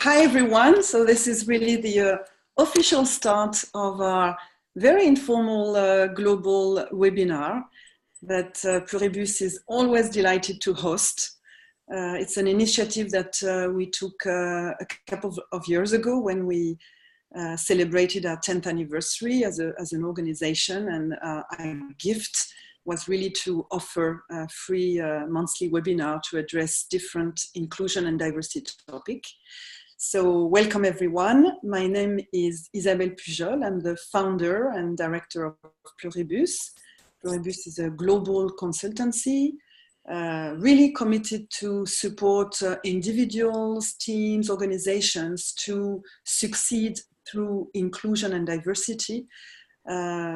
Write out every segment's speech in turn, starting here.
Hi everyone. So this is really the official start of our very informal global webinar that Pluribus is always delighted to host. It's an initiative that we took a couple of years ago when we celebrated our 10th anniversary as an organization, and our gift was really to offer a free monthly webinar to address different inclusion and diversity topics. So welcome everyone. My name is Isabelle Pujol. I'm the founder and director of Pluribus. Pluribus is a global consultancy, really committed to support individuals, teams, organizations to succeed through inclusion and diversity.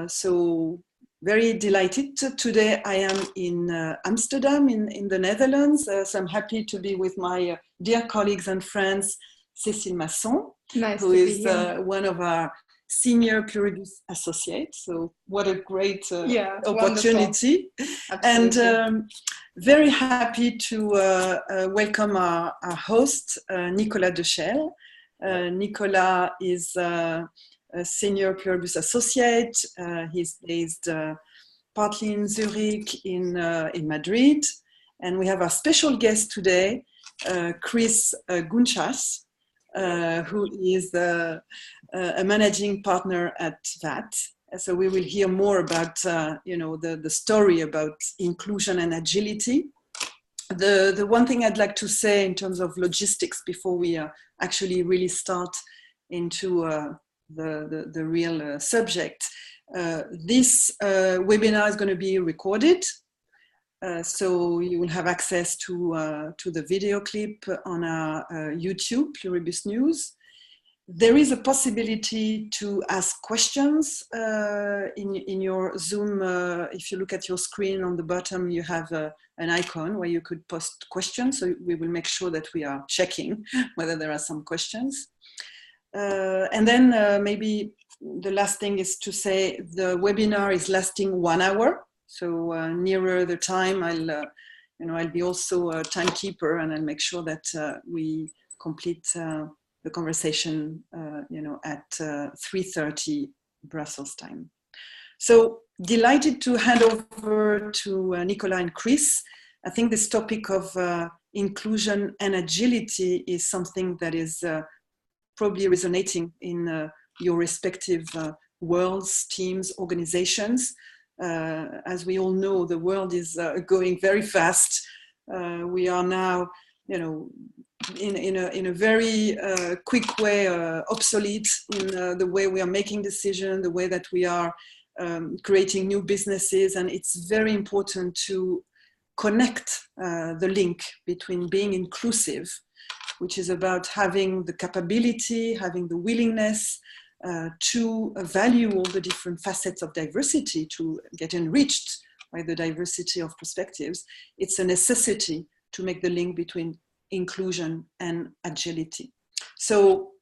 So very delighted. Today I am in Amsterdam in the Netherlands. So I'm happy to be with my dear colleagues and friends, Cécile Masson, who is one of our senior Pluribus associates. So what a great opportunity. And very happy to welcome our host, Nicolas Deuschel. Nicolas is a senior Pluribus associate. He's based partly in Zurich, in Madrid. And we have our special guest today, Kris Gunciarz, who is a managing partner at VAT. So we will hear more about the story about inclusion and agility. The one thing I'd like to say in terms of logistics before we actually really start into the real subject, this webinar is going to be recorded. So you will have access to the video clip on our YouTube, Pluribus News. There is a possibility to ask questions in your Zoom. If you look at your screen on the bottom, you have an icon where you could post questions. So we will make sure that we are checking whether there are some questions. And then maybe the last thing is to say the webinar is lasting 1 hour. So nearer the time, I'll be also a timekeeper, and I'll make sure that we complete the conversation, at 3:30 Brussels time. So delighted to hand over to Nicolas and Kris. I think this topic of inclusion and agility is something that is probably resonating in your respective worlds, teams, organizations. As we all know, the world is going very fast. We are now, in a very quick way, obsolete in the way we are making decisions, the way that we are creating new businesses, and it's very important to connect the link between being inclusive, which is about having the capability, having the willingness to value all the different facets of diversity, to get enriched by the diversity of perspectives. It's a necessity to make the link between inclusion and agility. So,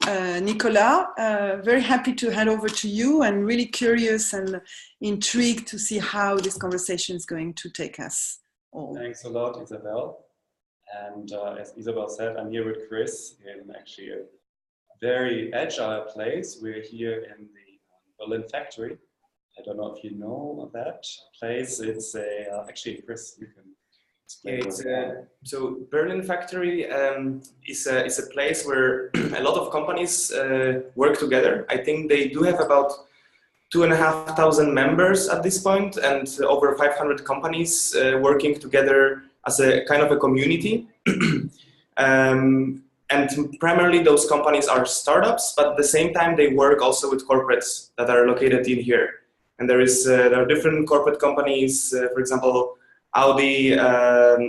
Nicolas, very happy to hand over to you, and really curious and intrigued to see how this conversation is going to take us all. Thanks a lot, Isabelle. And as Isabelle said, I'm here with Kris in actually a very agile place. We're here in the Berlin factory. I don't know if you know that place. It's actually, Kris, you can explain. So Berlin factory is a place where a lot of companies work together. I think they do have about 2,500 members at this point, and over 500 companies working together as a kind of a community. And primarily those companies are startups, but at the same time they work also with corporates that are located in here. And there are different corporate companies, for example, Audi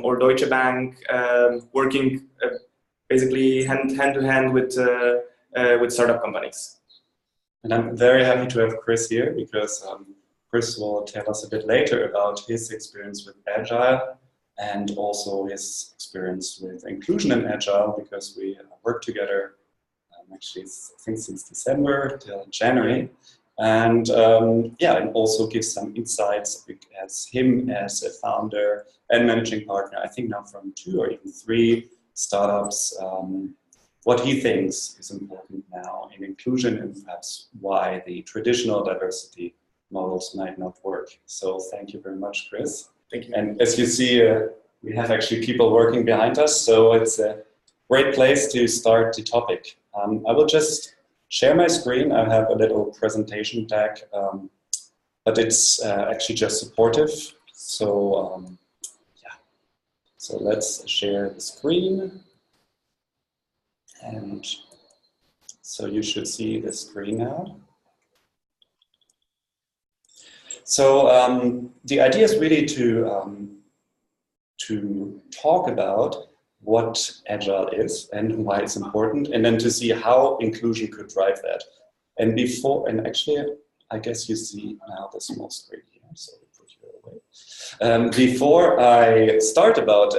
or Deutsche Bank, working basically hand to hand with startup companies. And I'm very happy to have Kris here, because Kris will tell us a bit later about his experience with Agile and also his experience with inclusion in Agile, because we work together actually, I think, since December till January. And and also give some insights as him as a founder and managing partner, I think now from 2 or even 3 startups what he thinks is important now in inclusion and perhaps why the traditional diversity models might not work. So thank you very much, Kris. Thank you. And as you see, we have actually people working behind us, so it's a great place to start the topic. I will just share my screen. I have a little presentation deck, but it's actually just supportive. So yeah, so let's share the screen. And so you should see the screen now. So the idea is really to talk about what Agile is and why it's important, and then to see how inclusion could drive that. And before, and actually, I guess you see now the small screen here, so we put you away. Before I start about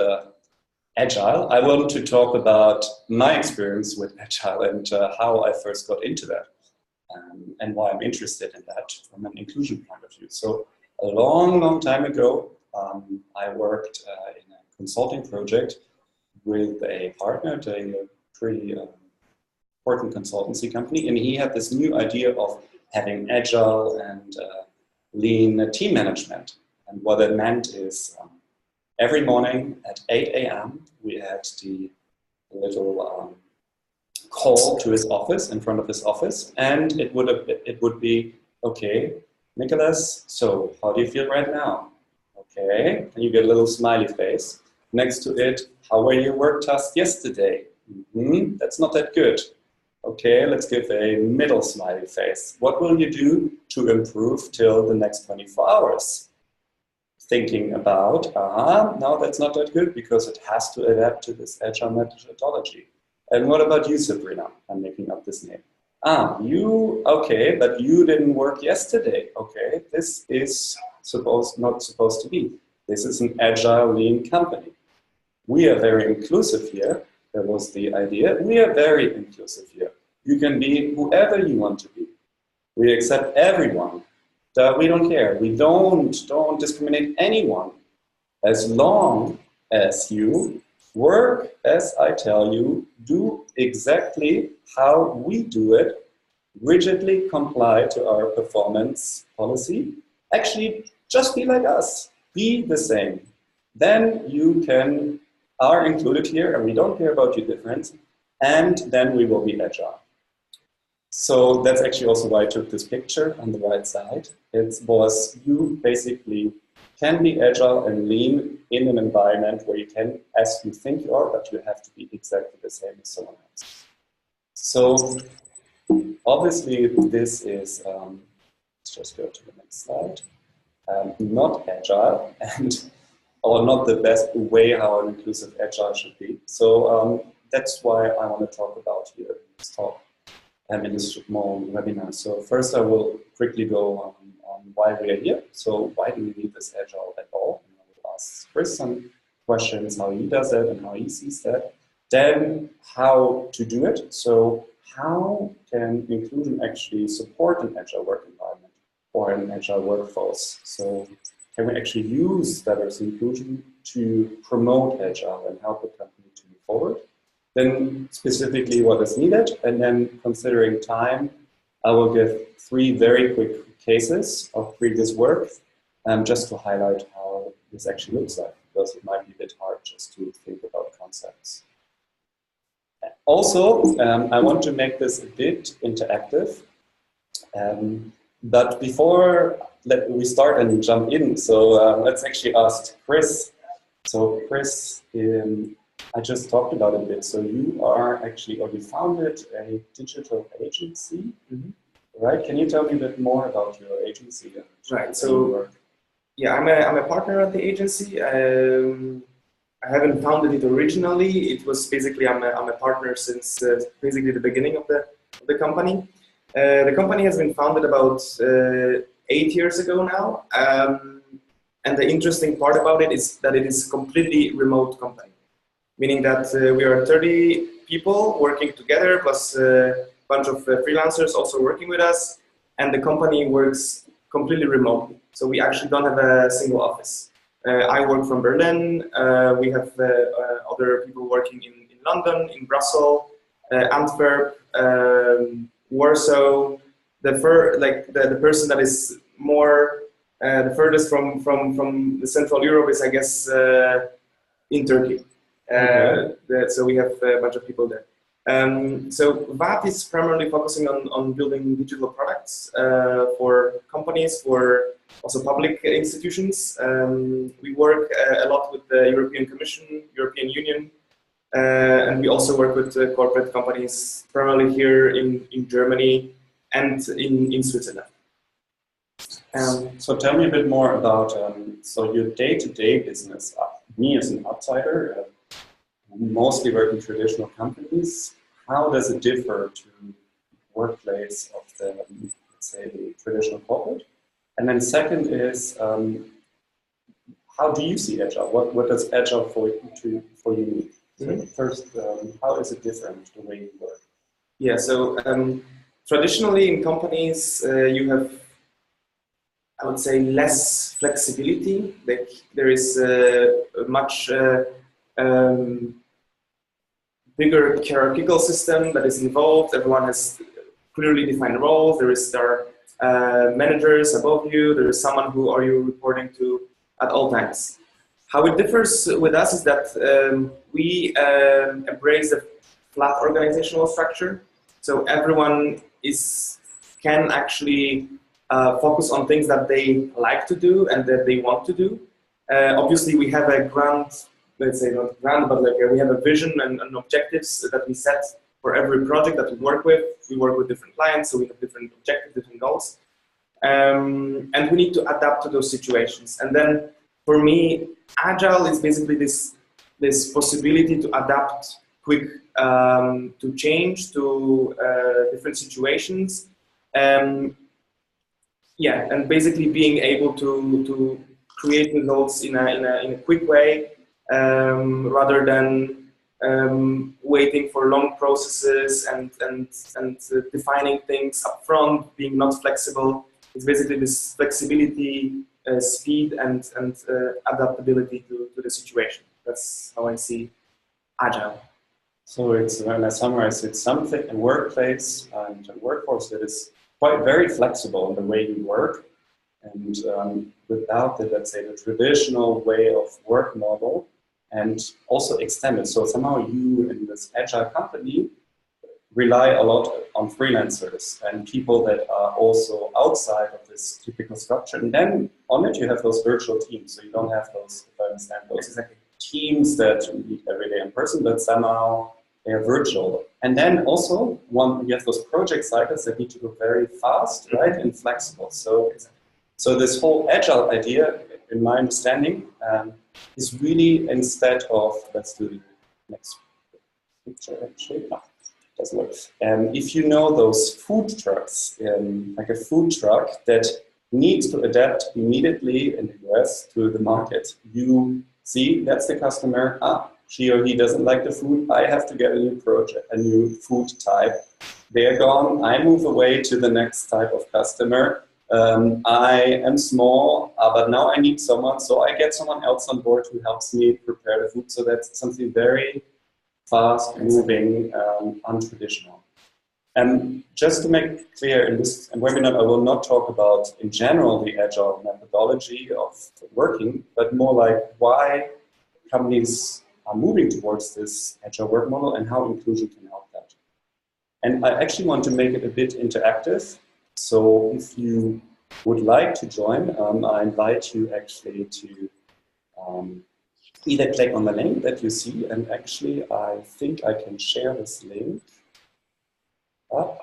Agile, I want to talk about my experience with Agile and how I first got into that. And why I'm interested in that from an inclusion point of view. So a long time ago, I worked in a consulting project with a partner, a pretty important consultancy company, and he had this new idea of having agile and lean team management. And what that meant is every morning at 8 a.m. we had the little call to his office, in front of his office, and it would be, okay, Nicolas, so how do you feel right now? Okay, and you get a little smiley face. Next to it, how were your work tasks yesterday? That's not that good. Okay, let's give a middle smiley face. What will you do to improve till the next 24 hours? Thinking about, no, that's not that good because it has to adapt to this agile methodology. And what about you, Sabrina? I'm making up this name. You, okay, but you didn't work yesterday. Okay, this is not supposed to be. This is an agile lean company. We are very inclusive here. That was the idea. We are very inclusive here. You can be whoever you want to be. We accept everyone. We don't care. We don't discriminate anyone. As long as you work as I tell you, do exactly how we do it, rigidly comply to our performance policy. Actually, just be like us. Be the same. Then you are included here, and we don't care about your difference, and then we will be agile. So that's actually also why I took this picture on the right side. It was you basically can be agile and lean in an environment where you can, as you think you are, but you have to be exactly the same as someone else. So obviously this is, let's just go to the next slide, not agile or not the best way how an inclusive agile should be. So that's why I want to talk about here in this talk and in this small webinar. So first I will quickly go on why we are here. So why do we need this agile at all? And I will ask Kris some questions, how he does it and how he sees that. Then how to do it. So how can inclusion actually support an agile work environment or an agile workforce? So can we actually use diverse inclusion to promote agile and help the company to move forward? Then specifically what is needed, and then considering time, I will give 3 very quick cases of previous work just to highlight how this actually looks like, because it might be a bit hard just to think about concepts. Also, I want to make this a bit interactive, but before we start and jump in, so let's actually ask Kris. So Kris, I just talked about it a bit. So you are actually, or you founded a digital agency, right? Can you tell me a bit more about your agency? Right. So yeah, I'm a partner at the agency. I haven't founded it originally. It was basically I'm a partner since basically the beginning of the company. The company has been founded about 8 years ago now. And the interesting part about it is that it is a completely remote company. Meaning that we are 30 people working together, plus a bunch of freelancers also working with us, and the company works completely remotely. So we actually don't have a single office. I work from Berlin, we have other people working in London, in Brussels, Antwerp, Warsaw. The person that is more the furthest from the Central Europe is, I guess, in Turkey. So we have a bunch of people there. So VAT is primarily focusing on building digital products for companies, for also public institutions. We work a lot with the European Commission, European Union, and we also work with corporate companies, primarily here in Germany and in Switzerland. So tell me a bit more about so your day-to-day business. Me as an outsider, mostly work in traditional companies. How does it differ to workplace of the, let's say, the traditional corporate? And then second is, how do you see Agile? What does Agile for you mean? So first, how is it different the way you work? Yeah, so traditionally in companies, you have, I would say, less flexibility. Like there is a much bigger hierarchical system that is involved. Everyone has clearly defined roles. There are managers above you. There is someone who are you reporting to at all times. How it differs with us is that we embrace a flat organizational structure. So everyone can actually focus on things that they like to do and that they want to do. Obviously, we have a grand, let's say not grand, but like we have a vision and objectives that we set for every project that we work with. We work with different clients, so we have different objectives, different goals. And we need to adapt to those situations. And then for me, Agile is basically this possibility to adapt quick to change, to different situations. Yeah, and basically being able to create results in a quick way, rather than waiting for long processes and defining things up front, being not flexible. It's basically this flexibility, speed, and adaptability to the situation. That's how I see Agile. So it's, when I summarize, it's something, a workplace and a workforce that is quite very flexible in the way you work, and without the, let's say, the traditional way of work model, and also extended. So somehow you in this Agile company rely a lot on freelancers and people that are also outside of this typical structure. And then on it, you have those virtual teams. So you don't have those, if I understand, those teams that meet every day in person, but somehow they are virtual. And then also, you have those project cycles that need to go very fast, right, and flexible. So this whole Agile idea, in my understanding, is really, instead of, let's do the next picture actually. No, doesn't work. If you know those food trucks, like a food truck that needs to adapt immediately in the US to the market, you see that's the customer. She or he doesn't like the food. I have to get a new project, a new food type. They're gone. I move away to the next type of customer. I am small, but now I need someone, so I get someone else on board who helps me prepare the food. So that's something very fast-moving, untraditional. And just to make clear, in this webinar, I will not talk about, in general, the Agile methodology of working, but more like why companies are moving towards this Agile work model and how inclusion can help that. And I actually want to make it a bit interactive. So if you would like to join, I invite you actually to either click on the link that you see, and actually I think I can share this link.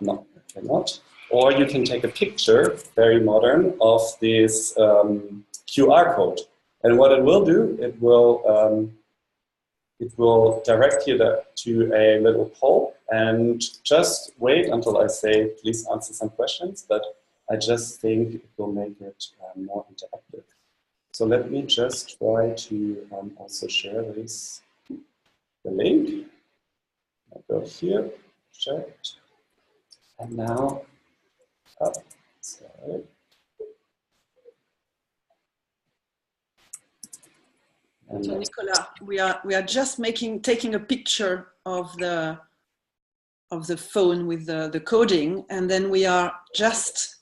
No, I cannot. Or you can take a picture, very modern, of this QR code. And what it will do, it will direct you to a little poll, and just wait until I say, please answer some questions, but I just think it will make it more interactive. So let me just try to also share the link. I'll go here, check. And now, sorry. And so Nicolas, we are just taking a picture of the the phone with the coding, and then we are just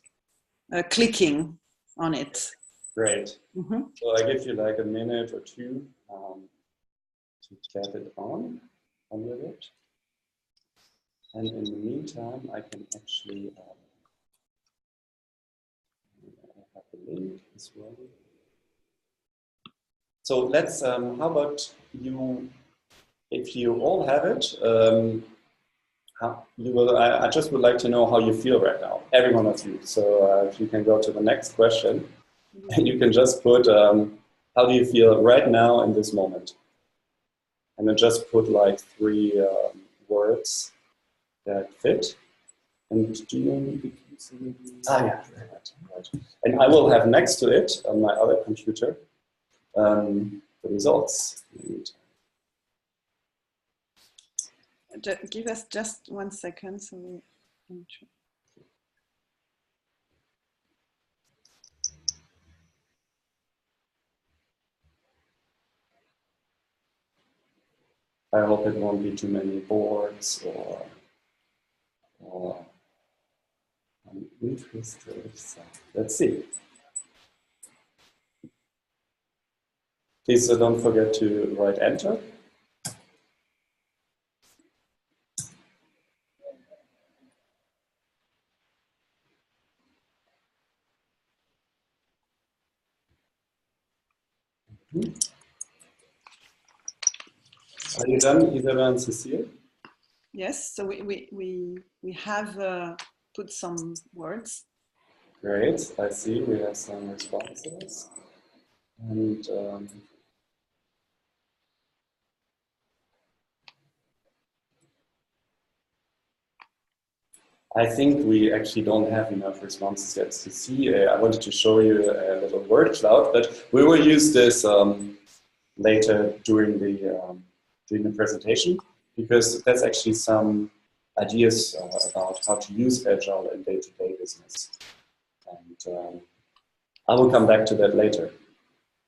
clicking on it. Great. Mm-hmm. So I give you like a minute or two to get it on with it. And in the meantime, I can actually have the link as well. So let's, how about you, if you all have it, I just would like to know how you feel right now, every one of you. So if you can go to the next question, and you can just put, how do you feel right now in this moment? And then just put like 3 words that fit. And do you need yeah, right. And I will have next to it on my other computer the results. Give us just 1 second so we can try. I hope it won't be too many boards or I'm interested. So let's see. Please don't forget to write enter. Are you done, Isabel and Cecile? Yes, so we have put some words. Great, I see we have some responses. And I think we actually don't have enough responses yet to see. I wanted to show you a little word cloud, but we will use this later during the presentation, because there's actually some ideas about how to use Agile in day-to-day business. And I will come back to that later.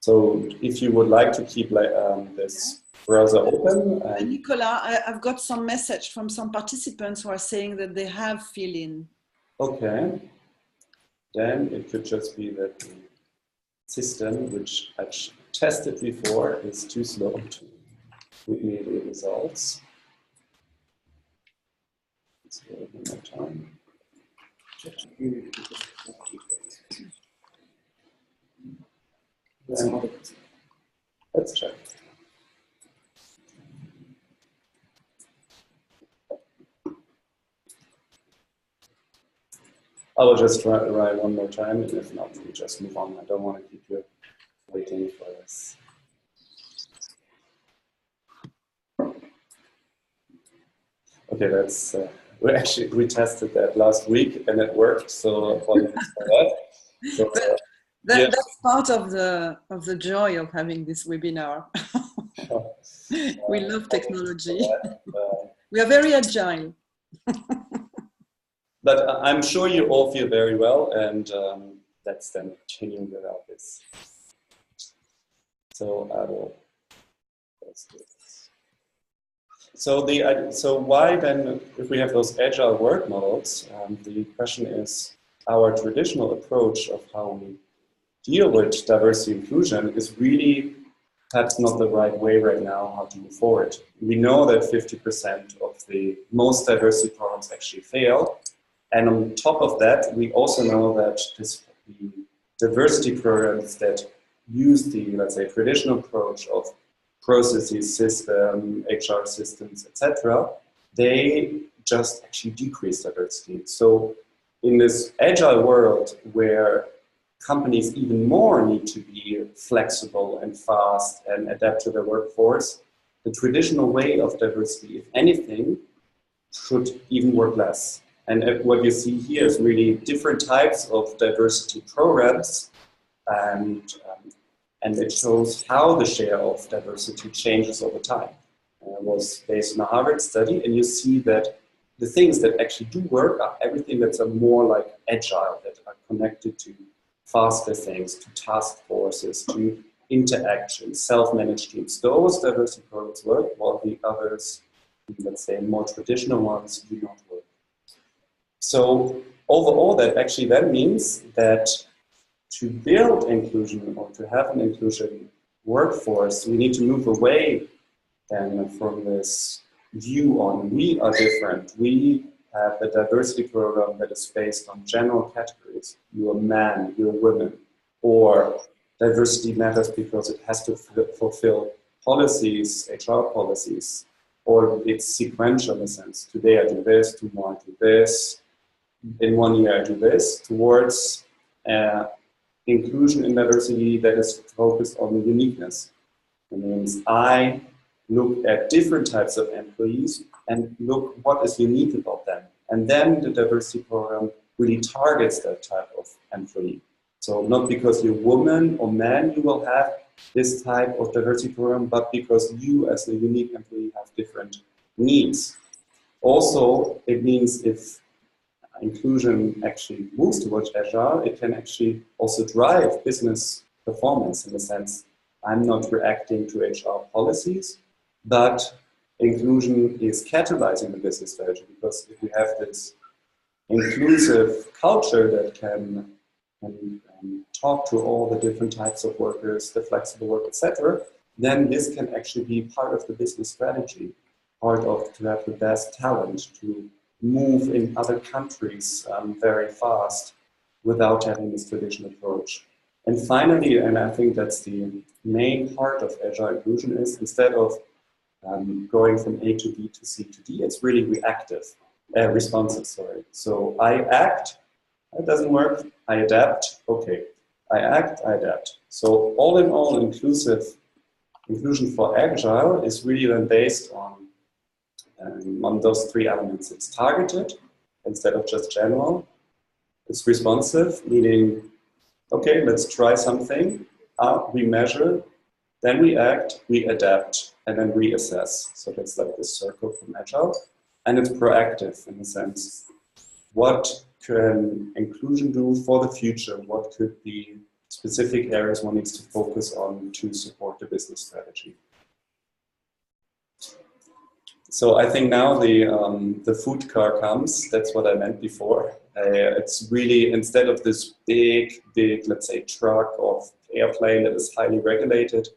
So if you would like to keep this browser open. Nicolas, I've got some message from some participants who are saying that they have filled in. Okay. Then it could just be that the system, which I tested before, is too slow to give me the results. Let's give it one more time. Let's check. I will just try one more time, and if not, we just move on. I don't want to keep you waiting for this. Okay, that's we tested that last week and it worked. So apologies for that. So, That's part of the joy of having this webinar. We love technology. We are very agile. But I'm sure you all feel very well, and let's then continue without this. So I will. Let's do this. So why then, if we have those agile work models, the question is, our traditional approach of how we deal with diversity inclusion is really perhaps not the right way right now how to move forward. We know that 50% of the most diversity programs actually fail. And on top of that, we also know that the diversity programs that use the, let's say, traditional approach of processes, system, HR systems, etc., they just actually decrease diversity. So in this agile world where companies even more need to be flexible and fast and adapt to their workforce, the traditional way of diversity, if anything, should even work less. And what you see here is really different types of diversity programs, and it shows how the share of diversity changes over time. It was based on a Harvard study, and you see that the things that actually do work are everything that's more like agile, that are connected to faster things, to task forces, to interaction, self-managed teams. Those diversity programs work, while the others let's say, more traditional ones do not work. So overall, that actually then means that to build inclusion or to have an inclusion workforce, we need to move away then from this view on we are different. We have a diversity program that is based on general categories. You're a man, you're a woman, or diversity matters because it has to fulfill policies, HR policies, or it's sequential in a sense. Today I do this, tomorrow I do this, in 1 year I do this, towards inclusion and diversity that is focused on the uniqueness. It means I look at different types of employees and look what is unique about them. And then the diversity program really targets that type of employee. So not because you're woman or man you will have this type of diversity program, but because you as a unique employee have different needs. Also, it means if inclusion actually moves towards Agile, it can actually also drive business performance in the sense I'm not reacting to HR policies, but inclusion is catalyzing the business strategy, because if you have this inclusive culture that can talk to all the different types of workers, the flexible work, etc., then this can actually be part of the business strategy, part of to have the best talent, to move in other countries very fast without having this traditional approach. And finally, and I think that's the main part of Agile inclusion, is instead of going from A to B to C to D, it's really responsive, sorry. So I act, it doesn't work, I adapt, okay. I act, I adapt. So all in all, inclusion for Agile is really then based on those three elements. It's targeted instead of just general. It's responsive, meaning, okay, let's try something. We measure, then we act, we adapt, and then reassess. So that's like this circle from Agile. And it's proactive in the sense, what can inclusion do for the future? What could be specific areas one needs to focus on to support the business strategy? So I think now the food car comes. That's what I meant before. It's really, instead of this big, let's say, truck or airplane that is highly regulated,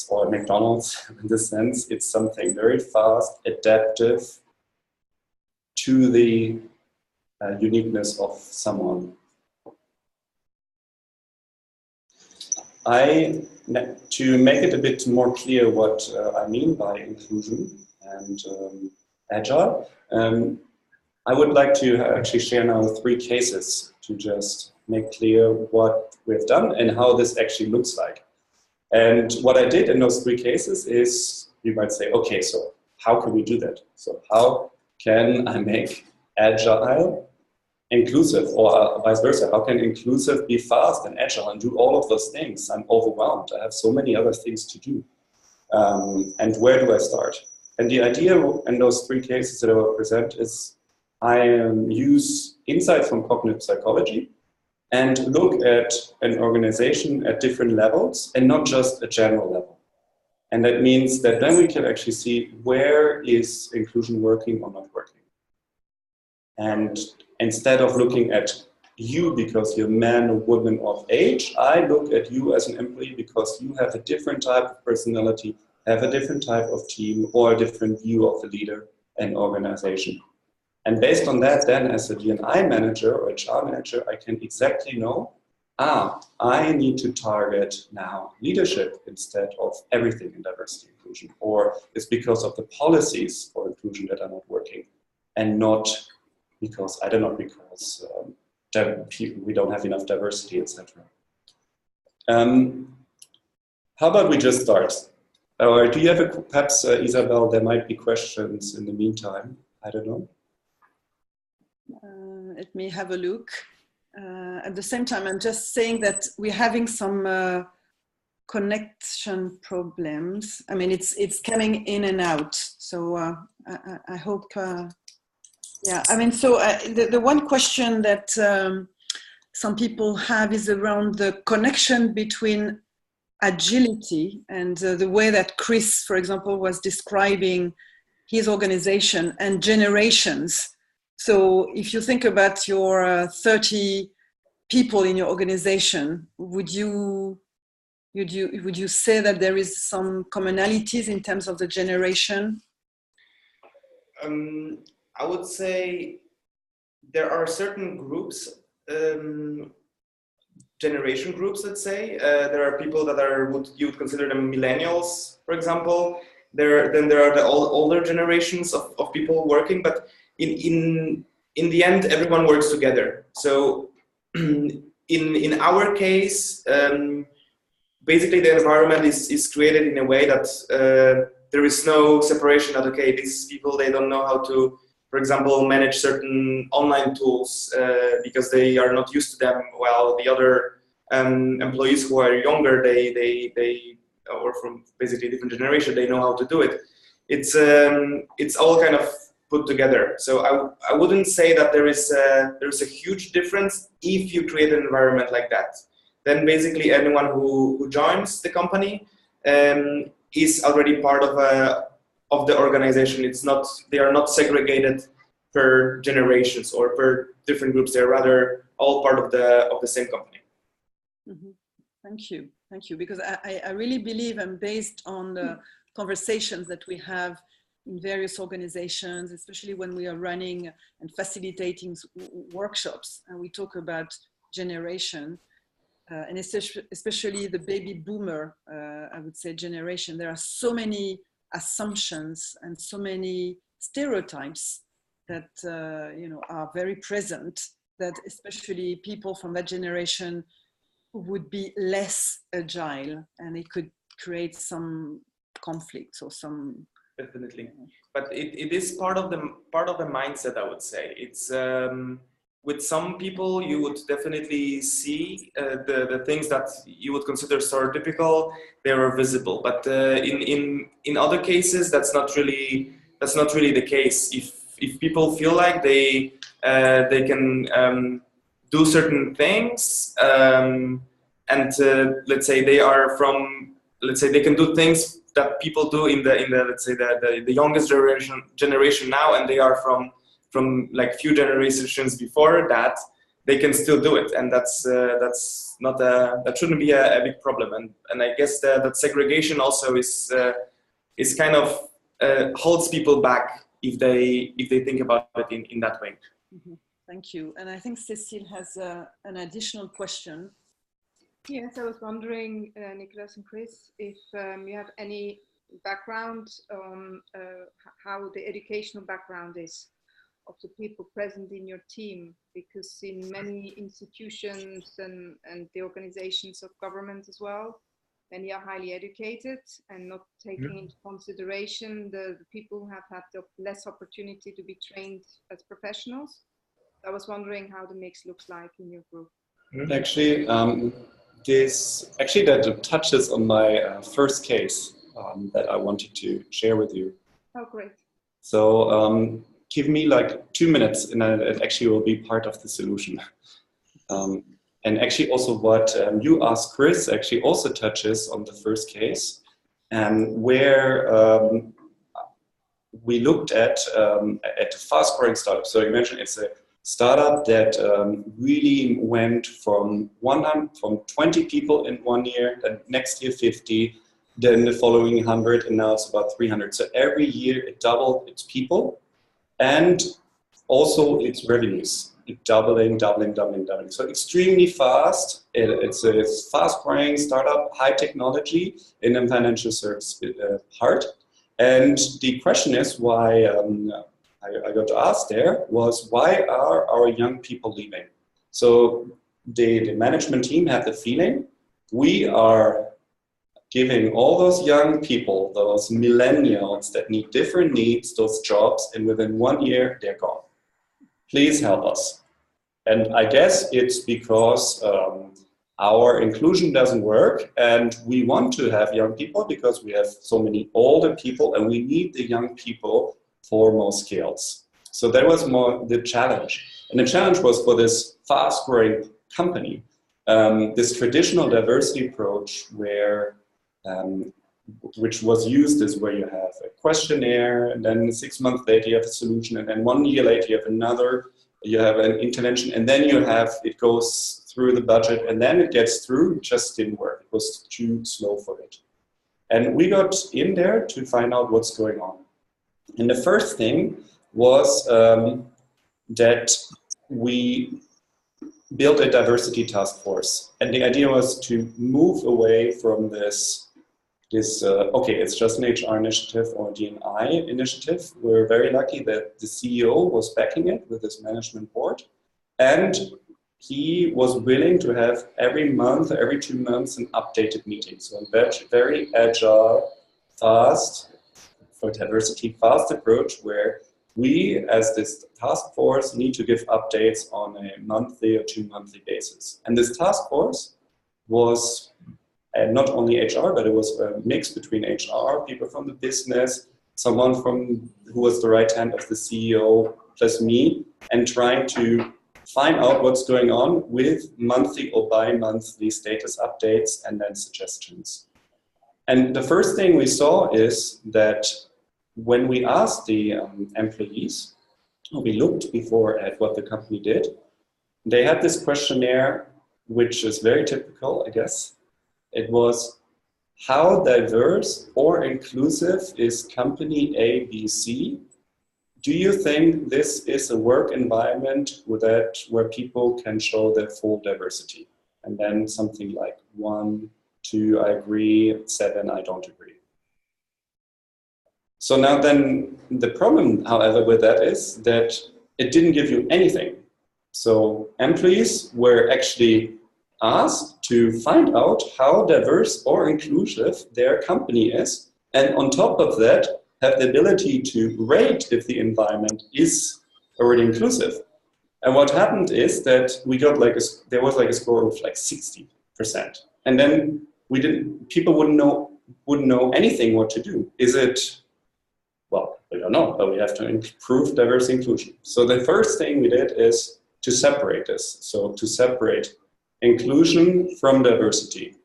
or McDonald's in this sense, it's something very fast, adaptive to the uniqueness of someone. To make it a bit more clear what I mean by inclusion and Agile, I would like to actually share now 3 cases to just make clear what we've done and how this actually looks like. And what I did in those 3 cases is, you might say, okay, so how can we do that? So how can I make Agile inclusive, or vice versa? How can inclusive be fast and agile and do all of those things? I'm overwhelmed. I have so many other things to do. And where do I start? And the idea in those 3 cases that I will present is I use insight from cognitive psychology and look at an organization at different levels and not just a general level. And that means that then we can actually see where is inclusion working or not working. And instead of looking at you because you're a man or woman of age, I look at you as an employee because you have a different type of personality, have a different type of team, or a different view of the leader and organization. And based on that, then as a D&I manager or HR manager, I can exactly know, I need to target now leadership instead of everything in diversity inclusion, or it's because of the policies for inclusion that are not working, and not because, I don't know, because we don't have enough diversity, etc. How about we just start? Or do you have perhaps, Isabel, there might be questions in the meantime, I don't know. Let me have a look. At the same time, I'm just saying that we're having some connection problems. I mean, it's coming in and out. So I hope, yeah, I mean, so the one question that some people have is around the connection between agility and the way that Kris, for example, was describing his organization and generations. So if you think about your 30 people in your organization, would you say that there is some commonalities in terms of the generation? I would say there are certain groups, generation groups, let's say. There are people that are what you would consider them millennials, for example. Then there are the older generations of people working, but in the end, everyone works together. So in our case, basically the environment is created in a way that there is no separation that, okay, these people, they don't know how to, for example, manage certain online tools because they are not used to them, while the other employees who are younger, they or from basically different generation, they know how to do it. It's all kind of put together. So I wouldn't say that there is a huge difference if you create an environment like that. Then basically anyone who joins the company is already part of the organization. They are not segregated per generations or per different groups. They're rather all part of the same company. Mm-hmm. Thank you, because I really believe, and based on the conversations that we have in various organizations, especially when we are running and facilitating workshops, and we talk about generation, and especially the baby boomer, I would say, generation, there are so many assumptions and so many stereotypes that are very present, that especially people from that generation would be less agile, and it could create some conflicts or some. Definitely, but it is part of the mindset, I would say. It's with some people you would definitely see the things that you would consider stereotypical, they are visible, but in other cases that's not really the case. If people feel like they can do certain things, and let's say they can do things that people do in the let's say the youngest generation now, and they are from like few generations before that, they can still do it, and that's not that shouldn't be a big problem. And I guess that segregation also is kind of holds people back if they think about it in that way. Mm-hmm. Thank you. And I think Cécile has an additional question. Yes, I was wondering, Nicolas and Kris, if you have any background on how the educational background is of the people present in your team, because in many institutions and the organizations of government as well, many are highly educated and not taking into consideration the people who have had the less opportunity to be trained as professionals. I was wondering how the mix looks like in your group. Actually, that touches on my first case that I wanted to share with you. Oh, great. So give me like 2 minutes and it actually will be part of the solution. And actually also what you asked Kris actually also touches on the first case, where we looked at fast-growing startups. So you mentioned it's a startup that really went from 20 people in 1 year, then next year 50, then the following 100, and now it's about 300. So every year it doubled its people and also its revenues. Doubling. So extremely fast. It's a fast-growing startup, high technology in the financial service part. And the question is why I got to ask there was, why are our young people leaving? So the management team had the feeling we are giving all those young people, those millennials that need different needs, those jobs, and within 1 year they're gone. Please help us. And I guess it's because our inclusion doesn't work, and we want to have young people because we have so many older people and we need the young people for more skills. So that was more the challenge. And the challenge was for this fast-growing company, this traditional diversity approach where which was used is where you have a questionnaire, and then 6 months later you have a solution, and then 1 year later you have another, you have an intervention, and then you have, it goes through the budget, and then it gets through. It just didn't work. It was too slow for it. And we got in there to find out what's going on. And the first thing was that we built a diversity task force. And the idea was to move away from this okay, it's just an HR initiative or a D&I initiative. We're very lucky that the CEO was backing it with his management board. And he was willing to have every month, every 2 months, an updated meeting. So a very agile, fast, for diversity, fast approach where we, as this task force, need to give updates on a monthly or 2 monthly basis. And this task force was not only HR, but it was a mix between HR, people from the business, someone who was the right hand of the CEO, plus me, and trying to find out what's going on with monthly or bi-monthly status updates and then suggestions. And the first thing we saw is that when we asked the employees, we looked before at what the company did, they had this questionnaire, which is very typical, I guess. It was, how diverse or inclusive is company A, B, C? Do you think this is a work environment where people can show their full diversity? And then something like 1, 2, I agree, 7, I don't agree. So now then, the problem, however, with that is that it didn't give you anything. So employees were actually asked to find out how diverse or inclusive their company is. And on top of that, have the ability to rate if the environment is already inclusive. And what happened is that we got there was a score of 60%. And then people wouldn't know anything what to do. Is it, well, we don't know, but we have to improve diverse inclusion. So the first thing we did is to separate this. So to separate inclusion from diversity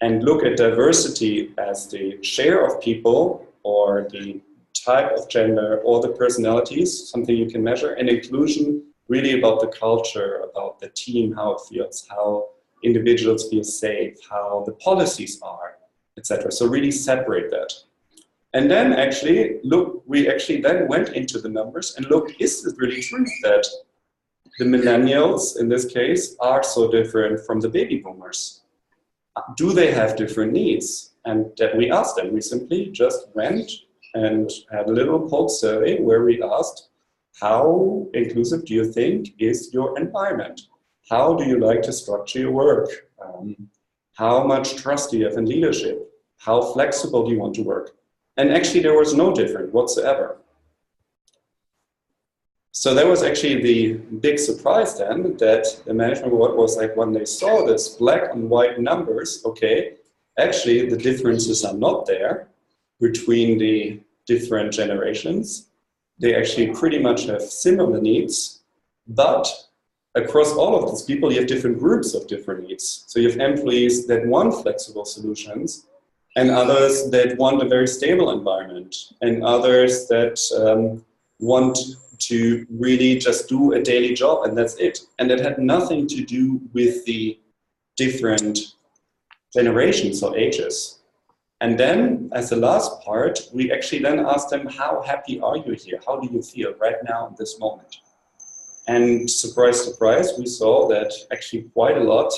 and look at diversity as the share of people or the type of gender or the personalities, something you can measure, and inclusion really about the culture, about the team, how it feels, how individuals feel safe, how the policies are, etc. So really separate that. And then we actually then went into the numbers and looked, is it really true that the millennials, in this case, are so different from the baby boomers? Do they have different needs? And that we asked them. We simply just went and had a little pulse survey where we asked, how inclusive do you think is your environment? How do you like to structure your work? How much trust do you have in leadership? How flexible do you want to work? And actually there was no difference whatsoever. So that was actually the big surprise then, that the management board was like, when they saw this black and white numbers, okay, actually the differences are not there between the different generations. They actually pretty much have similar needs, but across all of these people, you have different groups of different needs. So you have employees that want flexible solutions, and others that want a very stable environment, and others that want to really just do a daily job, and that's it. And that had nothing to do with the different generations or ages. And then, as the last part, we actually then asked them, how happy are you here? How do you feel right now in this moment? And surprise, surprise, we saw that actually quite a lot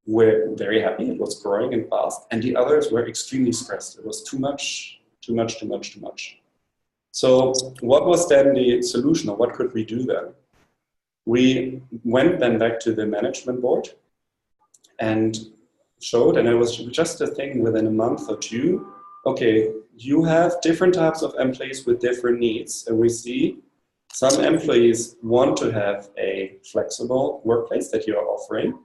were very happy. It was growing and fast. And the others were extremely stressed. It was too much, too much, too much, too much. So what was then the solution, or what could we do then? We went then back to the management board and showed, and it was just a thing within a month or two, okay, you have different types of employees with different needs. And we see some employees want to have a flexible workplace that you are offering,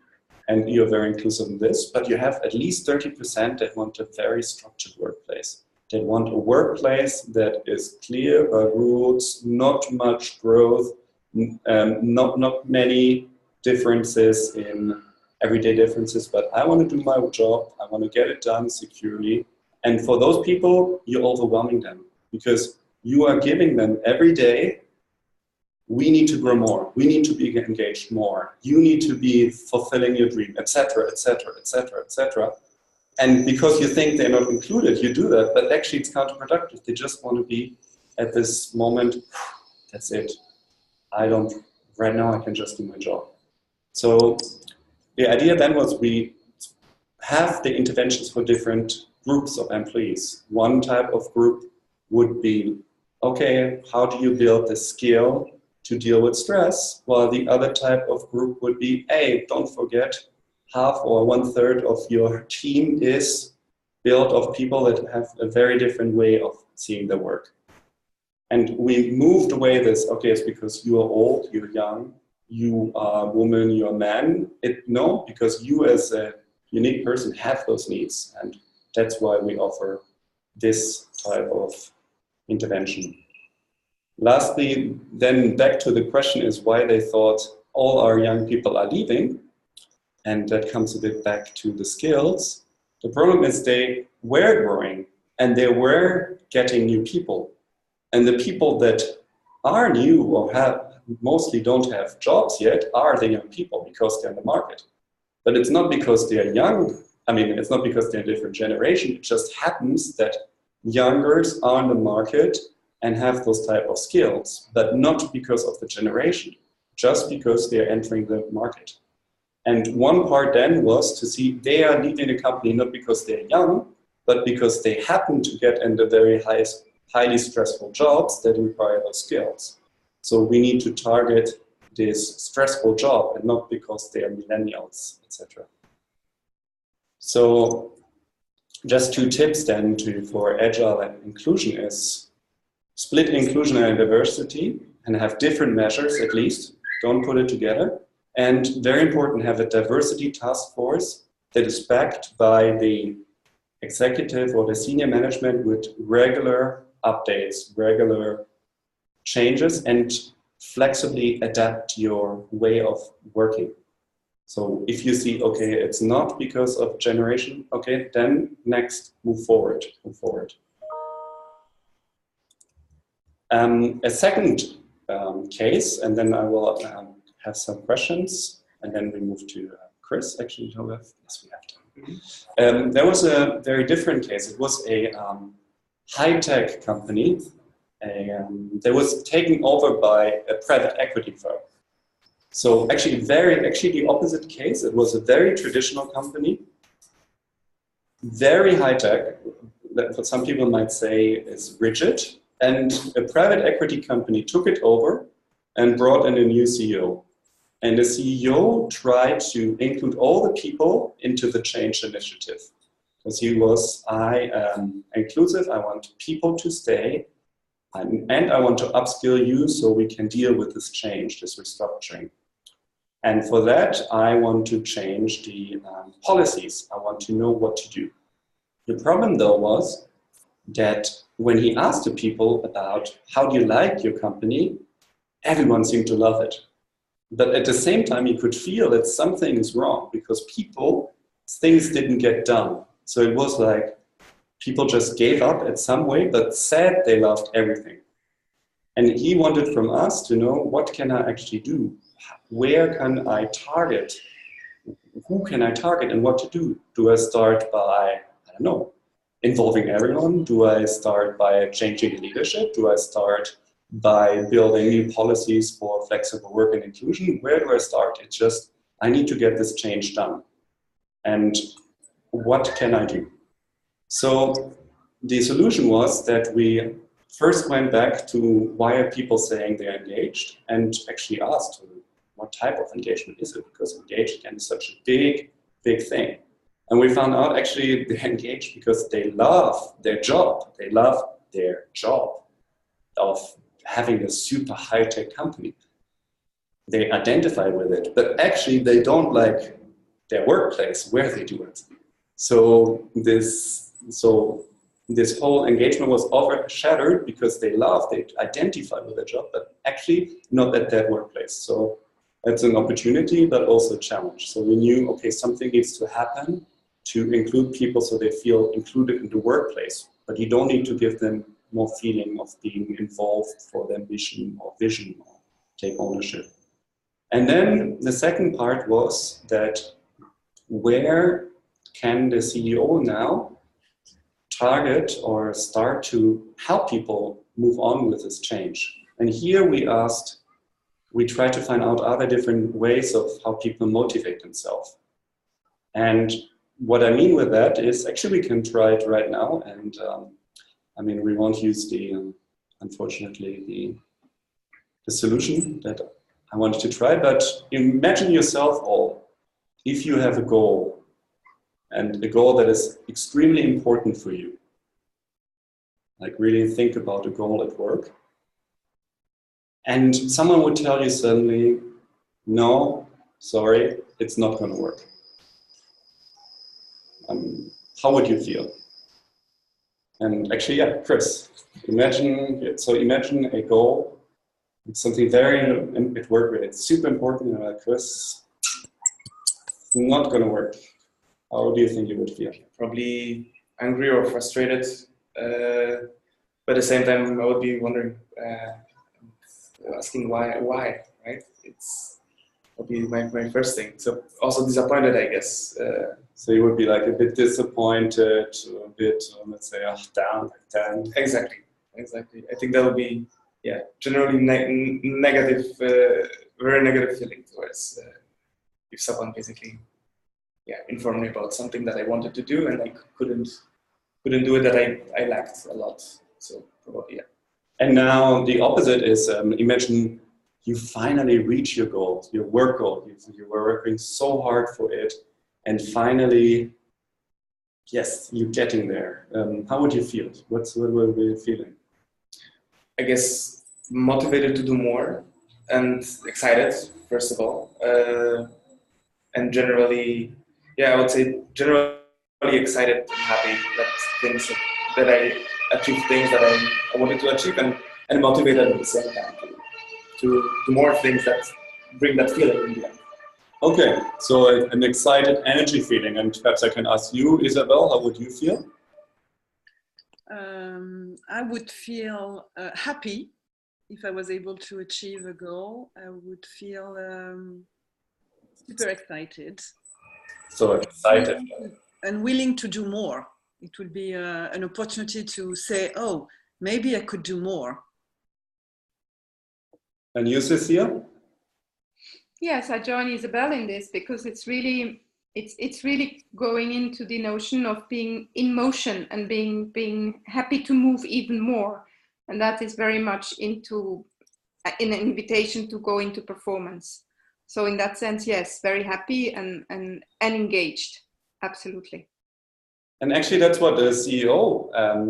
and you're very inclusive in this, but you have at least 30% that want a very structured workplace. They want a workplace that is clear by rules, not much growth, not many differences in everyday differences, but I want to do my job, I want to get it done securely. And for those people, you're overwhelming them because you are giving them every day, we need to grow more, we need to be engaged more, you need to be fulfilling your dream, etc., etc., etc., etc. And because you think they're not included, you do that, but actually it's counterproductive. They just want to be at this moment, that's it. Right now I can just do my job. So the idea then was we have the interventions for different groups of employees. One type of group would be, okay, how do you build the skill to deal with stress? While the other type of group would be, hey, don't forget, half or 1/3 of your team is built of people that have a very different way of seeing their work. And we moved away this, okay, it's because you are old, you're young, you are a woman, you're a man. No, because you as a unique person have those needs. And that's why we offer this type of intervention. Lastly, then back to the question is why they thought all our young people are leaving. And that comes a bit back to the skills. The problem is they were growing and they were getting new people. And the people that are new or mostly don't have jobs yet are the young people because they're in the market. But it's not because they're young. I mean, it's not because they're a different generation. It just happens that youngers are in the market and have those type of skills, but not because of the generation, just because they're entering the market. And one part then was to see they are leaving the company not because they're young, but because they happen to get in the very highly stressful jobs that require those skills. So we need to target this stressful job and not because they are millennials, etc. So just 2 tips then for Agile and inclusion is split inclusion and diversity and have different measures at least, don't put it together. And very important, have a diversity task force that is backed by the executive or the senior management with regular updates, regular changes, and flexibly adapt your way of working. So if you see, okay, it's not because of generation, okay, then next, move forward. A second case, and then I will have some questions, and then we move to Kris. Actually, yes, we have time. There was a very different case. It was a high-tech company that was taken over by a private equity firm. So actually the opposite case. It was a very traditional company, very high-tech, that what some people might say is rigid, and a private equity company took it over and brought in a new CEO. And the CEO tried to include all the people into the change initiative. Because he was, I am inclusive, I want people to stay, and I want to upskill you so we can deal with this change, this restructuring. And for that, I want to change the policies. I want to know what to do. The problem though was that when he asked the people about how do you like your company, everyone seemed to love it. But at the same time, you could feel that something is wrong because things didn't get done. So it was like people just gave up at some way, but said they loved everything. And he wanted from us to know, what can I actually do? Where can I target? Who can I target and what to do? Do I start by, I don't know, involving everyone? Do I start by changing leadership? Do I start by building new policies for flexible work and inclusion? Where do I start? It's just, I need to get this change done. And what can I do? So the solution was that we first went back to why are people saying they're engaged and actually asked what type of engagement is it? Because engaged again is such a big, big thing. And we found out actually they're engaged because they love their job. They love their job of having a super high-tech company. They identify with it, but actually they don't like their workplace where they do it. So this whole engagement was overshadowed because they identify with their job, but actually not at that workplace. So It's an opportunity, but also a challenge. So we knew, okay, something needs to happen to include people so they feel included in the workplace. But you don't need to give them more feeling of being involved for their mission or vision or take ownership. And then the second part was that where can the CEO now target or start to help people move on with this change? And here we try to find out other different ways of how people motivate themselves. And what I mean with that is, actually we can try it right now. And I mean, we won't use unfortunately, the solution that I wanted to try, but imagine yourself all, if you have a goal, and a goal that is extremely important for you, like really think about a goal at work, and someone would tell you suddenly, no, sorry, it's not going to work. How would you feel? And actually, yeah, Kris, imagine a goal, it's something very at work where it's super important, and Kris, it's not going to work. How do you think you would feel? Probably angry or frustrated, but at the same time, I would be wondering, asking why, right? Would be my first thing. So also disappointed, I guess. So you would be like a bit disappointed, a bit, let's say, down. Exactly. I think that would be, yeah, generally negative, very negative feeling towards if someone basically, yeah, informed me about something that I wanted to do and I couldn't do it, that I lacked a lot. So probably, yeah. And now the opposite is, imagine you finally reach your goal, your work goal. You were working so hard for it, and finally, yes, you're getting there. How would you feel? What would be feeling? I guess motivated to do more and excited, first of all. And generally, yeah, I would say generally excited and happy that I achieved things that I wanted to achieve, and motivated at the same time to do more things that bring that feeling in the end. Okay, so an excited energy feeling, and perhaps I can ask you, Isabel, how would you feel? I would feel happy if I was able to achieve a goal. I would feel super excited. So excited. And willing to do more. It would be an opportunity to say, oh, maybe I could do more. And you, Cecilia? Yes, I join Isabel in this because it's really going into the notion of being in motion and being happy to move even more, and that is very much in an invitation to go into performance. So in that sense, yes, very happy and engaged, absolutely. And actually, that's what the CEO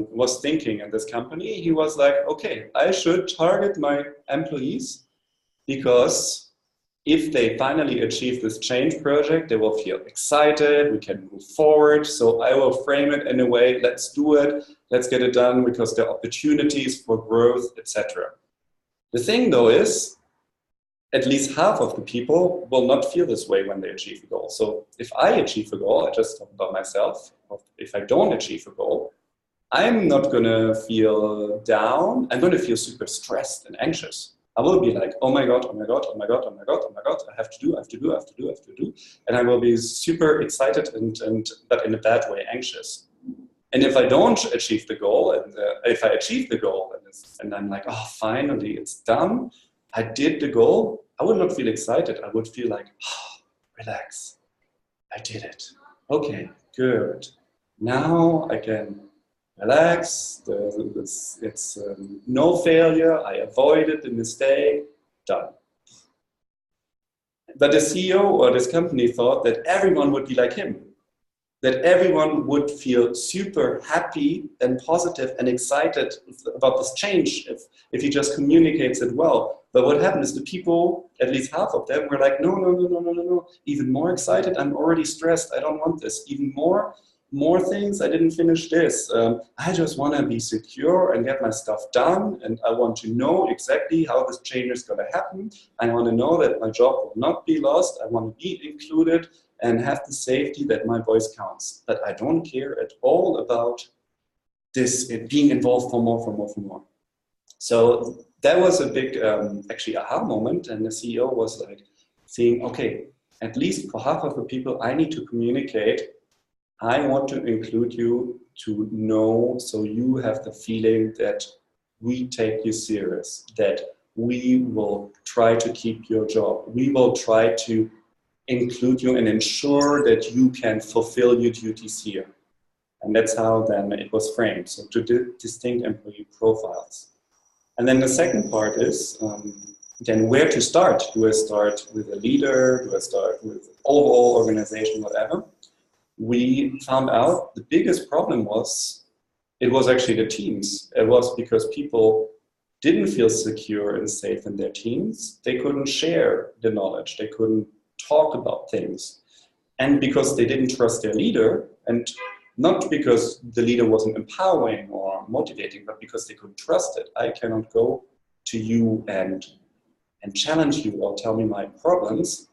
was thinking in this company. He was like, okay, I should target my employees because if they finally achieve this change project, they will feel excited, we can move forward. So I will frame it in a way, let's do it, let's get it done because there are opportunities for growth, etc. The thing though is, at least half of the people will not feel this way when they achieve a goal. So if I achieve a goal, I just talk about myself, if I don't achieve a goal, I'm not gonna feel down, I'm gonna feel super stressed and anxious. I will be like, oh my God, I have to do. And I will be super excited but in a bad way, anxious. And if I don't achieve the goal, and if I achieve the goal, and I'm like, oh, finally, it's done, I did the goal, I would not feel excited. I would feel like, oh, relax, I did it. Okay, good. Now I can relax, it's no failure, I avoided the mistake, done. But the CEO or this company thought that everyone would be like him, that everyone would feel super happy and positive and excited about this change if he just communicates it well. But what happened is the people, at least half of them, were like, no, even more excited, I'm already stressed, I don't want this, even more. more things. I didn't finish this. I just want to be secure and get my stuff done. And I want to know exactly how this change is going to happen. I want to know that my job will not be lost. I want to be included and have the safety that my voice counts. But I don't care at all about this being involved for more. So that was a big, actually, aha moment. And the CEO was like saying, okay, at least for half of the people I need to communicate, I want to include you to know, so you have the feeling that we take you serious, that we will try to keep your job. We will try to include you and ensure that you can fulfill your duties here. And that's how then it was framed, so to distinct employee profiles. And then the second part is, then where to start? Do I start with a leader? Do I start with overall organization, whatever? We found out the biggest problem was, it was actually the teams. It was because people didn't feel secure and safe in their teams. They couldn't share the knowledge. They couldn't talk about things. And because they didn't trust their leader, and not because the leader wasn't empowering or motivating, but because they couldn't trust it. I cannot go to you and challenge you or tell me my problems.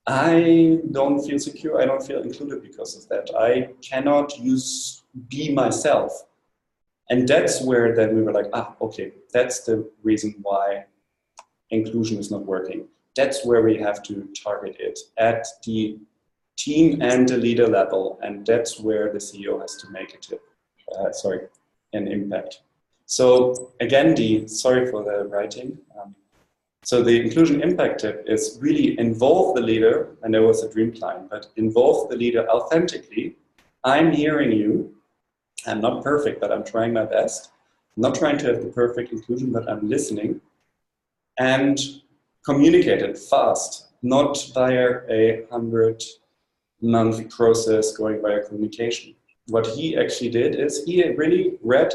I don't feel secure, I don't feel included because of that. I cannot be myself. And that's where then we were like, okay, that's the reason why inclusion is not working. That's where we have to target it, at the team and the leader level. And that's where the CEO has to make an impact. So again, sorry for the writing. So the inclusion impact tip is really involve the leader, and there was a dream client, but involve the leader authentically. I'm hearing you. I'm not perfect, but I'm trying my best. I'm not trying to have the perfect inclusion, but I'm listening. And communicate it fast, not via a 100-month process going via communication. What he actually did is he really read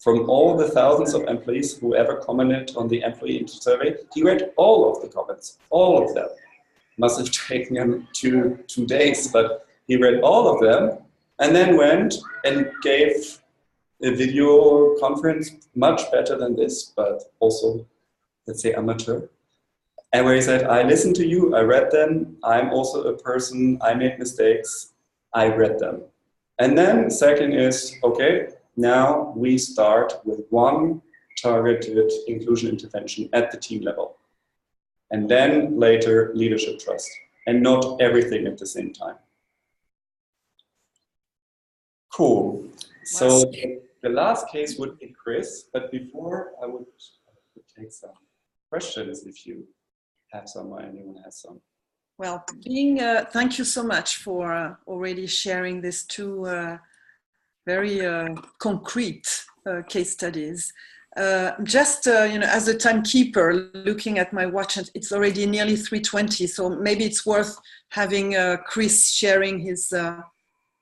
from all the thousands of employees who ever commented on the employee survey. He read all of the comments, all of them. Must have taken him two days, but he read all of them and then went and gave a video conference much better than this, but also, let's say, amateur. And where he said, I listened to you, I read them, I'm also a person, I made mistakes, I read them. And then second is, okay, now we start with one targeted inclusion intervention at the team level. And then later, leadership trust, and not everything at the same time. Cool. So the last case would be Kris, but before I would take some questions if you have some or anyone has some. Well, thank you so much for already sharing these two very concrete case studies. Just as a timekeeper, looking at my watch, and it's already nearly 3:20. So maybe it's worth having Kris sharing his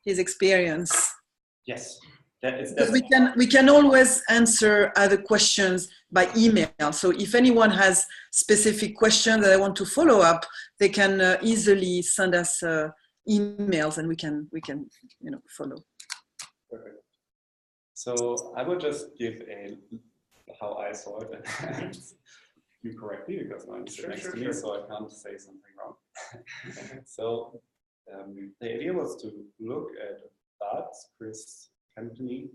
experience. Yes, we can always answer other questions by email. So if anyone has specific questions that they want to follow up, they can easily send us emails, and we can follow. Perfect. So I would just give how I saw it, and you correct me because now you're next to me, so I can't say something wrong. So the idea was to look at Kris company,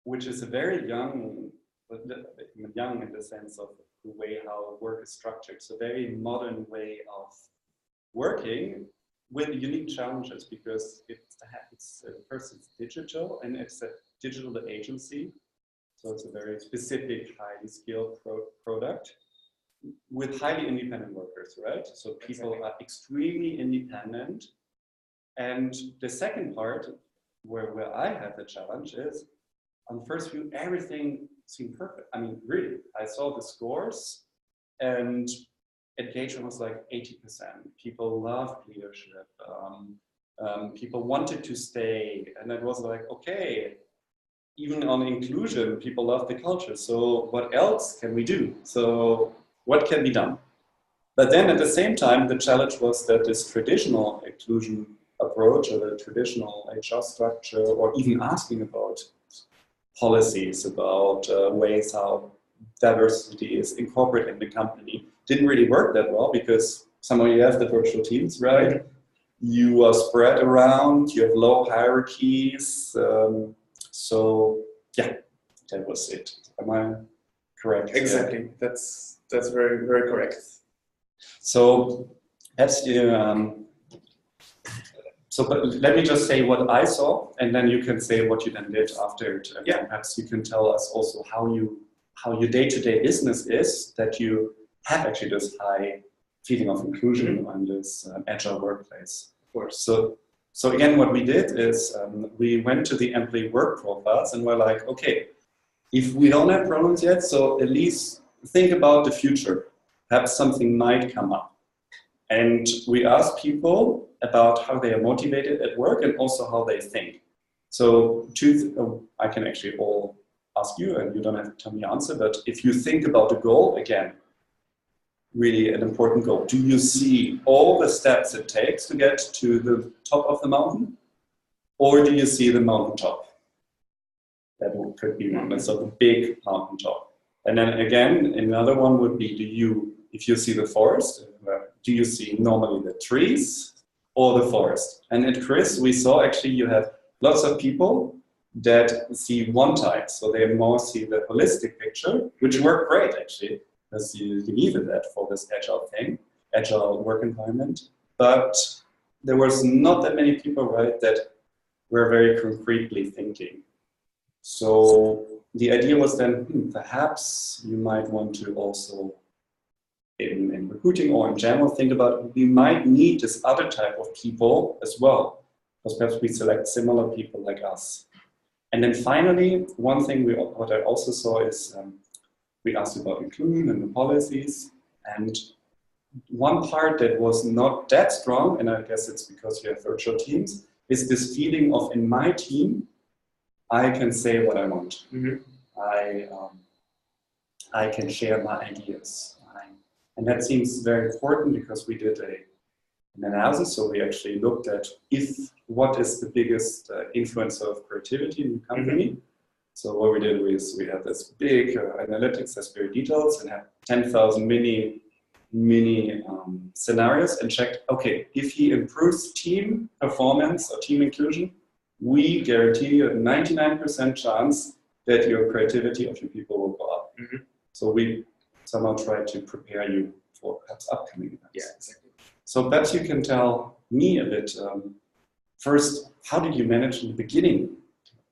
which is a very young in the sense of the way how work is structured. So very modern way of working with unique challenges, because first it's digital, and it's a digital agency. So it's a very specific, highly skilled product with highly independent workers, right? So people are extremely independent. And the second part, where I had the challenge, is on first view, everything seemed perfect. I mean, really, I saw the scores and engagement was like 80%. People loved leadership. People wanted to stay. And it was like, okay, even on inclusion, people love the culture. So what else can we do? So what can be done? But then at the same time, the challenge was that this traditional inclusion approach or the traditional HR structure, or even asking about policies, about ways how diversity is incorporated in the company, didn't really work that well, because somehow you have the virtual teams, right? You are spread around, you have low hierarchies. So yeah, that was it. Am I correct? Exactly. That's very, very correct. So that's but let me just say what I saw, and then you can say what you then did after it. And perhaps you can tell us also how your day-to-day business is, that you have actually this high feeling of inclusion on this agile workplace. Of course. So again, what we did is we went to the employee work profiles and we're like, okay, if we don't have problems yet, so at least think about the future. Perhaps something might come up. And we asked people about how they are motivated at work and also how they think. So I can actually all ask you, and you don't have to tell me the answer, but if you think about the goal, again, really an important goal. Do you see all the steps it takes to get to the top of the mountain? Or do you see the mountaintop? That could be one, so the big mountaintop. And then again, another one would be, if you see the forest, do you see normally the trees or the forest? And at Kris, we saw actually you have lots of people that see one type, so they more see the holistic picture, which worked great actually, because you needed that for this agile thing, agile work environment. But there was not that many people, right, that were very concretely thinking. So the idea was then, perhaps you might want to also, in recruiting or in general, think about, we might need this other type of people as well, because perhaps we select similar people like us. And then finally, one thing what I also saw is we asked about inclusion and the policies, and one part that was not that strong, and I guess it's because you have virtual teams, is this feeling of, in my team, I can say what I want. I can share my ideas. And that seems very important, because we did an analysis, so we actually looked at what is the biggest influencer of creativity in the company. So what we did was we had this big analytics that's very detailed, and had 10,000 mini scenarios, and checked, okay, if he improves team performance or team inclusion, we guarantee you a 99% chance that your creativity of your people will go up. So we somehow try to prepare you for perhaps upcoming events. Yeah, exactly. So perhaps you can tell me a bit, first, how did you manage in the beginning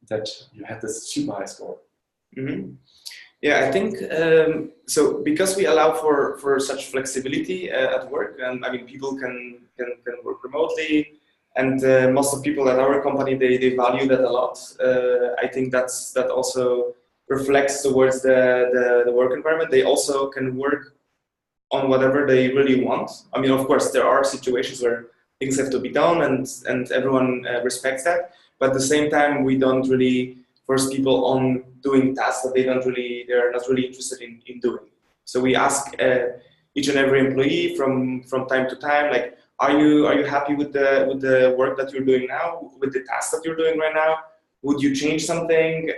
that you had this super high score? Yeah, I think, so because we allow for such flexibility at work, and I mean, people can work remotely, and most of people at our company, they value that a lot. I think that also reflects towards the work environment. They also can work on whatever they really want. I mean, of course, there are situations where things have to be done, and everyone respects that. But at the same time, we don't really force people on doing tasks that they're not really interested in doing. So we ask each and every employee from time to time, like, are you happy with the work that you're doing now, with the tasks that you're doing right now? Would you change something?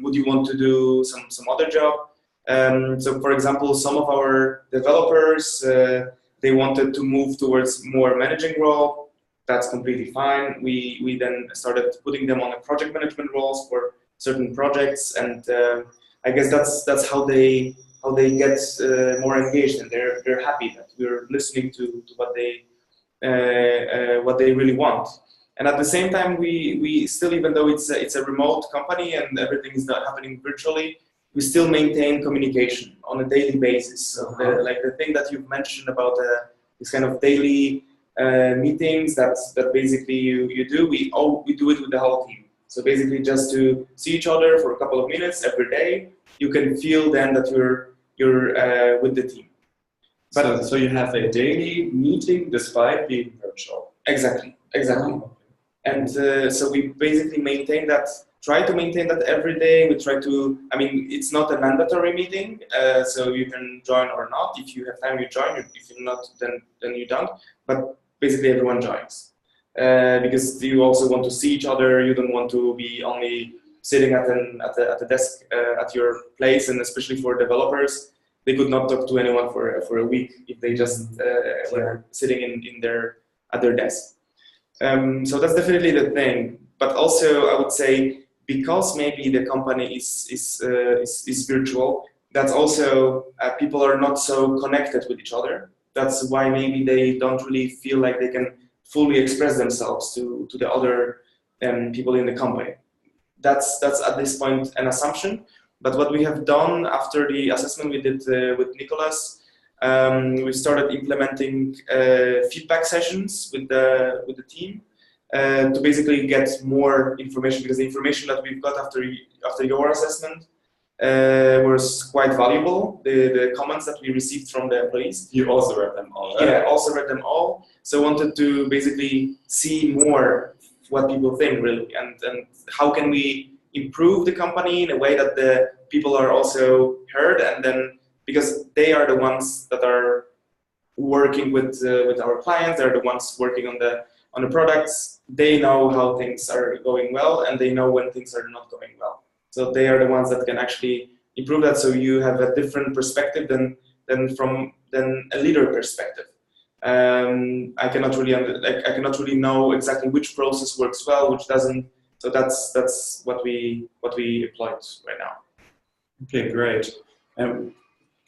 Would you want to do some other job? So, for example, some of our developers, they wanted to move towards more managing role. That's completely fine. We then started putting them on a project management roles for certain projects, and I guess that's how they get more engaged, and they're happy that we're listening to what they really want. And at the same time, we still, even though it's a remote company and everything is not happening virtually, we still maintain communication on a daily basis. So the thing that you've mentioned about this kind of daily meetings that basically you do, we do it with the whole team. So basically, just to see each other for a couple of minutes every day, you can feel then that you're with the team. But so you have a daily meeting despite being virtual. Exactly. And so we basically try to maintain that every day. We try to, I mean, it's not a mandatory meeting, so you can join or not. If you have time, you join. If you're not, then you don't. But basically, everyone joins. because you also want to see each other. You don't want to be only sitting at the desk at your place, and especially for developers, they could not talk to anyone for a week if they just were sitting at their desk. So that's definitely the thing. But also, I would say, because maybe the company is virtual, that's also people are not so connected with each other. That's why maybe they don't really feel like they can fully express themselves to the other people in the company. That's at this point an assumption. But what we have done after the assessment we did with Nicolas, we started implementing feedback sessions with the team to basically get more information, because the information that we've got after your assessment was quite valuable. The comments that we received from the employees. You also read them all, right? Yeah, also read them all. So wanted to basically see more what people think really, and how can we improve the company in a way that the people are also heard, and then because they are the ones that are working with our clients, they're the ones working on the products. They know how things are going well, and they know when things are not going well. So they are the ones that can actually improve that. So you have a different perspective than a leader perspective. I cannot really know exactly which process works well, which doesn't. So that's what we employed right now. Okay, great.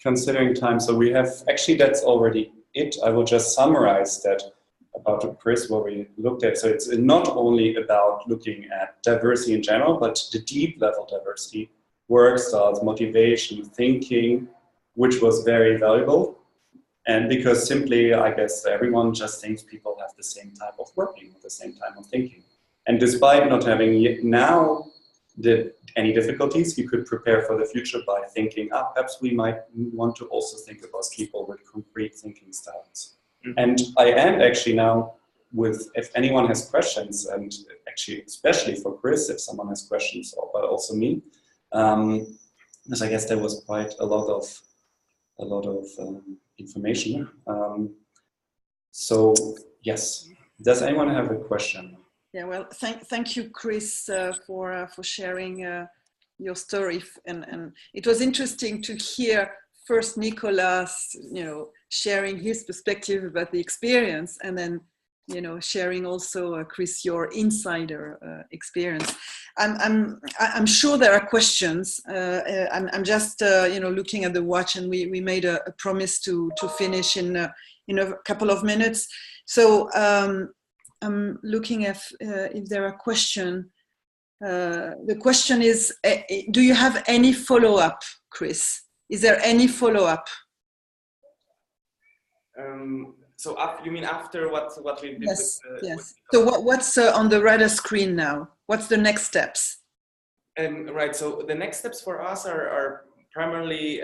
Considering time, so we have actually that's already it. I will just summarize that about Kris, what we looked at. So it's not only about looking at diversity in general, but the deep level diversity, work styles, motivation, thinking, which was very valuable. And because simply, I guess everyone just thinks people have the same type of working, the same type of thinking. And despite not having now any difficulties, you could prepare for the future by thinking, perhaps we might want to also think about people with concrete thinking styles. Mm-hmm. And I am actually now if anyone has questions, and actually especially for Kris, if someone has questions, but also me, because I guess there was quite a lot of information. So yes, does anyone have a question? Yeah, well, thank you, Kris, for sharing your story, and it was interesting to hear first Nicolas, sharing his perspective about the experience, and then sharing also Kris your insider experience. I'm sure there are questions. I'm just looking at the watch, and we made a promise to finish in a couple of minutes. So. I'm looking at if there are questions. The question is, do you have any follow-up, Kris? Is there any follow-up? So you mean after what we did? Yes, yes. So what's on the radar screen now? What's the next steps? Right, so the next steps for us are primarily,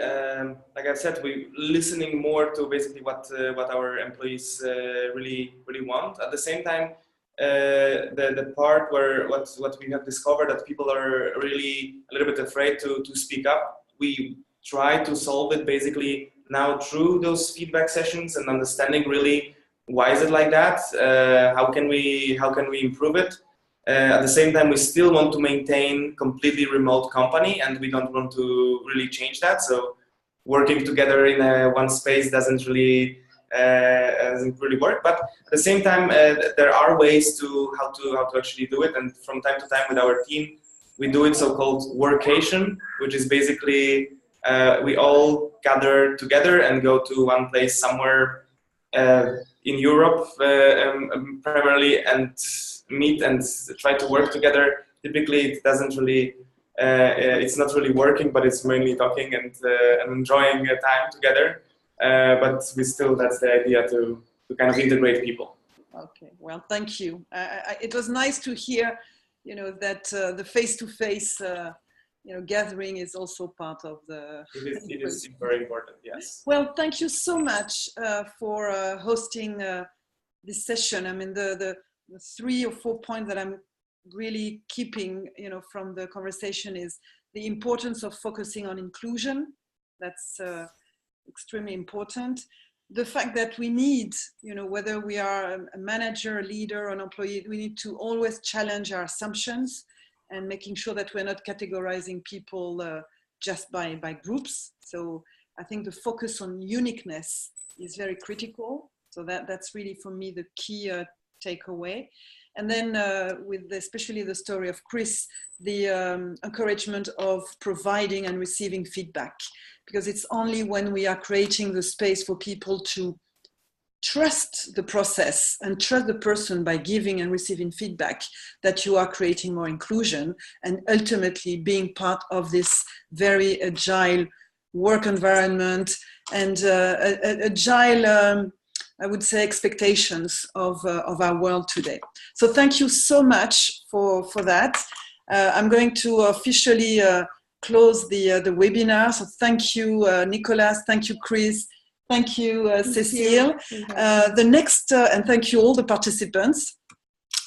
like I said, we're listening more to basically what our employees really want. At the same time, the part where what we have discovered that people are really a little bit afraid to speak up, we try to solve it basically now through those feedback sessions and understanding really why is it like that, how can we improve it. At the same time, we still want to maintain completely remote company, and we don't want to really change that. So working together in one space doesn't really work. But at the same time, there are ways to how to actually do it. And from time to time with our team, we do it so-called workation, which is basically we all gather together and go to one place somewhere in Europe primarily, and meet and try to work together. Typically, it doesn't really, it's not really working, but it's mainly talking and enjoying time together. But we still, that's the idea to kind of integrate people. Okay, well, thank you. It was nice to hear, that the face-to-face, gathering is also part of the. It is very important. Yes. Well, thank you so much for hosting this session. I mean, the 3 or 4 points that I'm really keeping, from the conversation is the importance of focusing on inclusion. That's extremely important. the fact that we need, whether we are a manager, a leader, or an employee, we need to always challenge our assumptions and making sure that we're not categorizing people just by groups. So I think the focus on uniqueness is very critical. So that's really, for me, the key takeaway. And then with especially the story of Kris, the encouragement of providing and receiving feedback, because it's only when we are creating the space for people to trust the process and trust the person by giving and receiving feedback that you are creating more inclusion and ultimately being part of this very agile work environment and agile, I would say, expectations of our world today. So thank you so much for that. I'm going to officially close the webinar. So thank you, Nicolas. Thank you, Kris. Thank you, Cécile. The next, and thank you all the participants.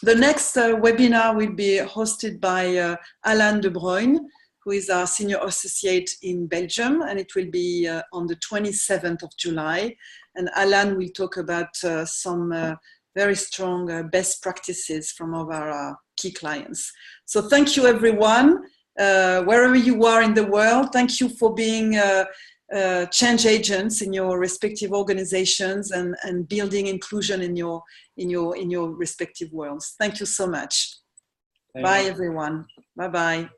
The next webinar will be hosted by Alain de Bruyne, who is our senior associate in Belgium, and it will be on the 27th of July. And Alain will talk about some very strong best practices from our key clients. So thank you, everyone, wherever you are in the world. Thank you for being change agents in your respective organizations and building inclusion in your respective worlds. Thank you so much. Bye, everyone. Bye-bye.